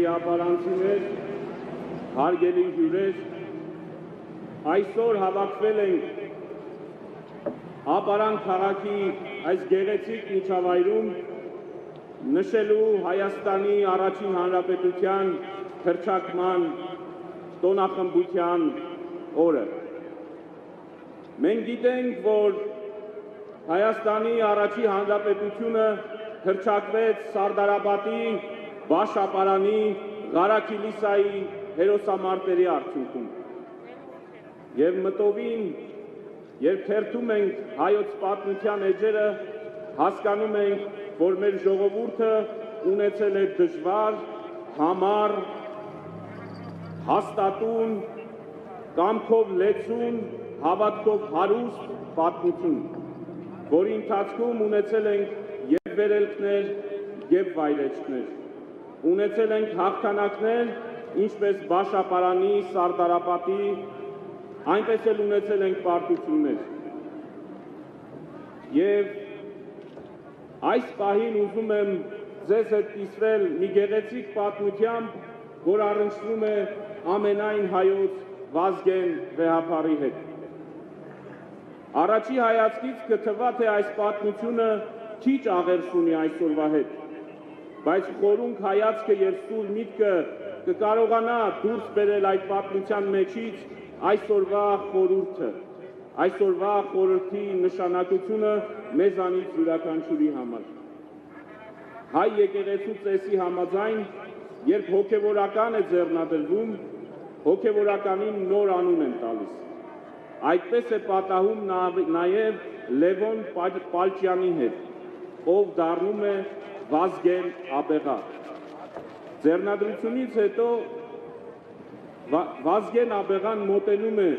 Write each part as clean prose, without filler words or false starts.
Սիրելի ապարանցիներ, հարգելի հյուրեր, այսօր հավաքվել ենք Ապարան քաղաքի այս գեղեցիկ միջավայրում նշելու Հայաստանի առաջին հանրապետության հռչակման տոնախմբության օրը։ Մենք գիտենք, որ Հայաստանի առաջին հանրապետությունը հռչակվեց Սարդարապատի, Բաշ-Ապարանի, Ղարաքիլիսայի հերոսամարտերի արդյունքում։ Եվ մտովին, երբ թերթում ենք հայոց պատմության էջերը, հասկանում ենք, որ մեր ժողովուրդը ունեցել է դժվար, համառ, հաստատուն, կամքով լեցուն, հավատքով հարուստ պատմություն, որի ընթացքում ունեցել ենք և վերելքներ, և վայրեջքներ, ունեցել ենք հաղթանակներ, ինչպես Բաշ-Ապարանի, Սարդարապատի, այնպես էլ ունեցել ենք պարտություններ։ Եվ այս պահին ուզում եմ ձեզ հետ կիսվել մի գեղեցիկ պատմությամբ, որ առնչվում է ամենայն հայոց Վազգեն Վեհափարի հետ։ Առաջի հայացքից կթվա, թե այս պատմությունը քիչ աղերս ունի այսօրվա հետ, բայց խորունկ հայացքը և սուր միտքը կկարողանա դուրս բերել այդ պատմության մեջից այսօրվա խորհուրդը, այսօրվա խորհրդի նշանակությունը մեզանից յուրաքանչյուրի համար։ Հայ եկեղեցու ծեսի համաձայն, երբ հոգևորական է ձեռնադրվում, հոգևորականին նոր անուն են տալիս։ Այդպես է պատահում նաև Լևոն Պալճյանի հետ, ով դառնում է Վազգեն Աբեղա։ Ձեռնադրությունից հետո Վազգեն Աբեղան մոտենում է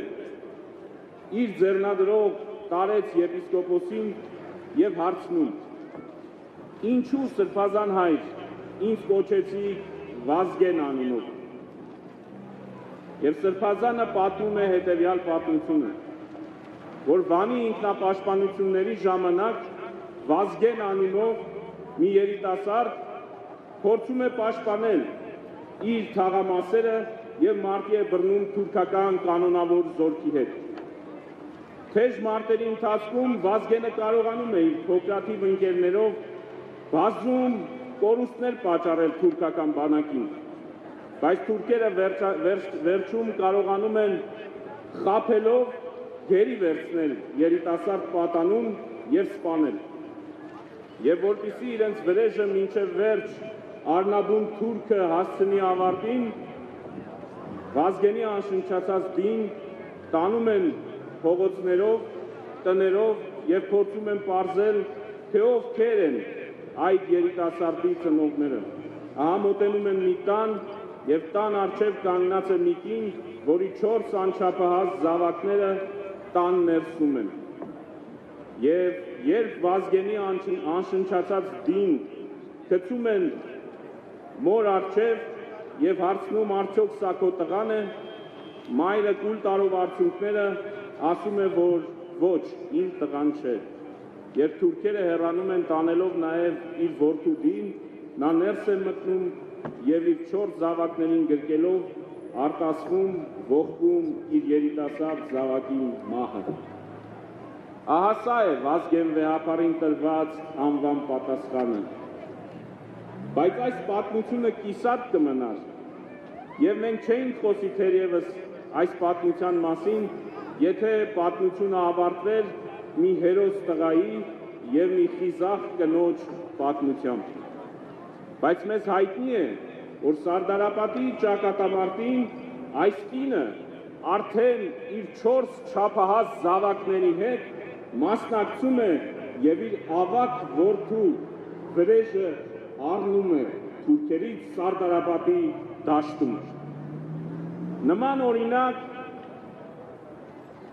իր ձեռնադրող տարեց եպիսկոպոսին և հարցնում. «Ինչու սրբազան հայր ինձ կոչեցիք Վազգեն անունով»։ Եվ սրբազանը պատմում է հետևյալ պատմությունը, որ Վանի ինքնապաշտպանությունների ժամանակ Վազգեն անունով մի երիտասարդ փորձում է պաշտպանել իր թաղամասերը և մարտի է բռնում թուրքական կանոնավոր զորքի հետ։ Թեժ մարտերի ընթացքում Վազգենը կարողանում է իր փոքրաթիվ ընկերներով բազում կորուստներ պատճառել թուրքական բանակին, բայց թուրքերը վերջում կարողանում են խաբելով գերի վերցնել երիտասարդ պատանուն և սպանել։ Եվ որպեսզի իրենց վրեժը մինչև վերջ Արնաբուն թուրքը հասցնի ավարտին, Վազգենի անշնչացած դին տանում են փողոցներով, տներով և փորձում են պարզել, թե ովքեր են այդ երիտասարդի ծնողները։ Ահա մոտենում են մի տան և տան առջև կանգնած է մի կին, որի 4 անչափահաս զավակները տան ներսում են։ Եվ երբ Վազգենի անշնչացած դին գցում են մոր առջև և հարցնում արդյոք սա քո տղան է, մայրը կուլ տալով արդյունքները ասում է, որ ոչ, իմ տղան չէ։ Երբ թուրքերը հեռանում են տանելով նաև իր որդու դին, նա ներս է մտնում և իր 4 զավակներին գրկելով արտասվում, ողբում իր երիտասարդ զավակի մահը։ Ահա սա է Վազգեն Վեհափարին տրված անվան պատասխանը։ Բայց այս պատմությունը կիսատ կմնար, և մենք չէինք խոսի թերևս այս պատմության մասին, եթե պատմությունը ավարտվեր մի հերոս տղայի և մի խիզախ կնոջ պատմությամբ։ Բայց մեզ հայտնի է, որ Սարդարապատի ճակատամարտին այս կինը արդեն իր 4 չափահաս զավակների հետ մասնակցում է և իր ավագ որդու վրեժը առնում է թուրքերից Սարդարապատի դաշտում։ Նման օրինակ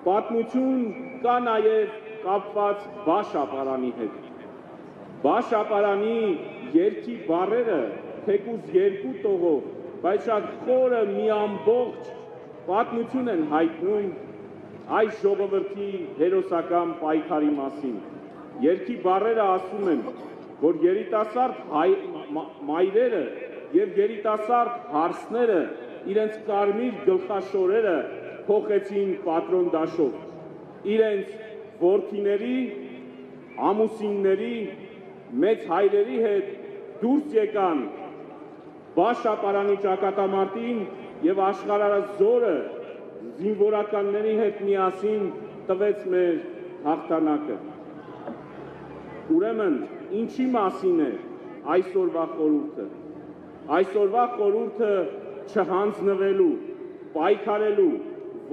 պատմություն կա նաև կապված Բաշ-Ապարանի հետ։ Բաշ-Ապարանի երգի բառերը թեկուզ 2 տողով, բայց շատ խորը մի ամբողջ պատմություն են հայտնում այս ժողովրդի հերոսական պայքարի մասին։ Երգի բառերը ասում են, որ երիտասարդ մայրերը եւ երիտասարդ հարսները իրենց կարմիր գլխաշորերը փոխեցին պատրոն դաշով։ Իրենց որդիների, ամուսինների, մեծ հայրերի հետ դուրս եկան Բաշապարանի ճակատամարտին եւ աշխարհազորը զինվորականների հետ միասին տվեց մեր հաղթանակը։ Ուրեմն, ինչի մասին է այսօրվա խորհուրդը։ Այսօրվա խորհուրդը չհանձնվելու, պայքարելու,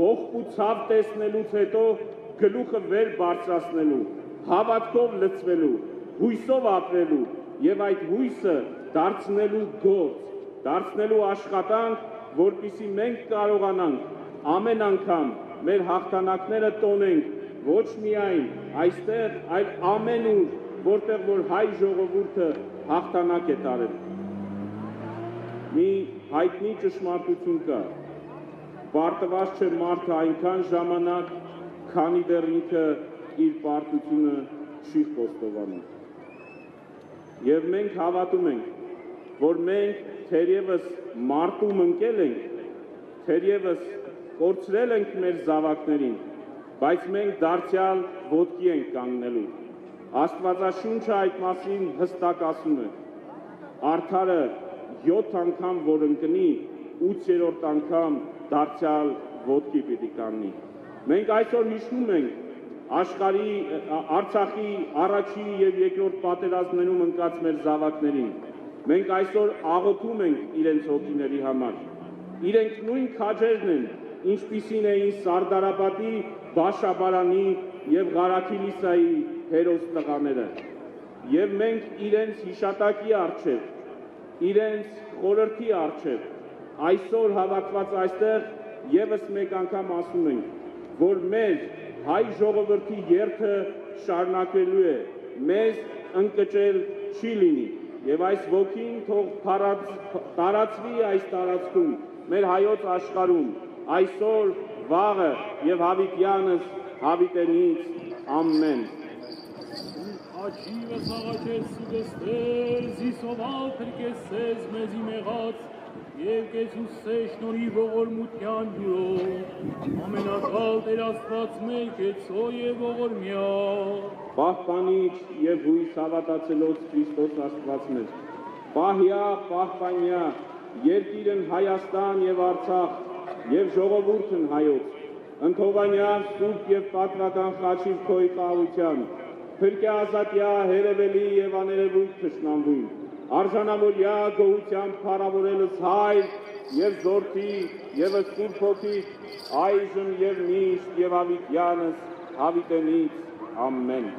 ողբ ու ցավ տեսնելուց հետո գլուխը վեր բարձրացնելու, հավատքով լցվելու, հույսով ապրելու եւ այդ հույսը դարձնելու գործ, դարձնելու աշխատանք, որպեսզի մենք կարողանանք ամեն անգամ մեր հաղթանակները տոնենք ոչ միայն այստեղ, այլ ամենուր, որտեղ որ հայ ժողովուրդը հաղթանակ է տարել։ Մի հայտնի ճշմարտություն կա. պարտված չէ մարդը այնքան ժամանակ, քանի դեռ ինքը իր պարտությունը չի խոստովանում։ Եվ մենք հավատում ենք, որ մենք թերևս մարտում ընկել ենք, թերևս կորցրել ենք մեր զավակներին, բայց մենք դարձյալ ոտքի ենք կանգնելու։ Աստվածաշունչը այդ մասին հստակ ասում է. արդարը 7 անգամ որ ընկնի, 8-րդ անգամ դարձյալ ոտքի պիտի կանգնի։ Մենք այսօր հիշում ենք Արցախի առաջի եւ երկրորդ պատերազմներում ընկած մեր զավակներին։ Մենք այսօր աղոթում ենք իրենց հոգիների համար։ Իրենք նույն քաջերն են, ինչպիսին էին Սարդարապատի, Բաշապարանի եւ Ղարաքիլիսայի հերոս տղաները։ Եվ մենք իրենց հիշատակի առջև, իրենց խորհրդի առջև այսօր հավաքված այստեղ եւս մեկ անգամ ասում ենք, որ մեր հայ ժողովրդի երթը շարունակելու է, մեզ ընկճել չի լինի, եւ այս ոգին թող տարածվի այս տարածքում, մեր հայոց աշխարհում, այսօր, վաղը եւ հավիտյանս հավիտենից, ամեն։ Աչիվս աղաչեց սուգստեր, զիսովալ թրկեսես մեզի մեղած, և կեցուսե շնորի ողորմության յուրով, ամենակալ Տեր Աստված մեր կեցո և ողորմյա։ Պահպանիչ և հույս հավատացելոց Քրիստոս Աստված մեր, պահյա, պահպանյա, երկիրն Հայաստան և Արցախ և ժողովուրդն հայոց, ընթովանյալ սուրբ և պատվական խաչիր քո իշխանության, փրկե ազատյա հերևելի և աներևույթ թշնամվին, արժանավորյա գոհությամբ փառավորելս Հայր և Որդի և Սուրբ Հոգի, այժմ և միշտ և հավիտյանս հավիտենից, ամեն։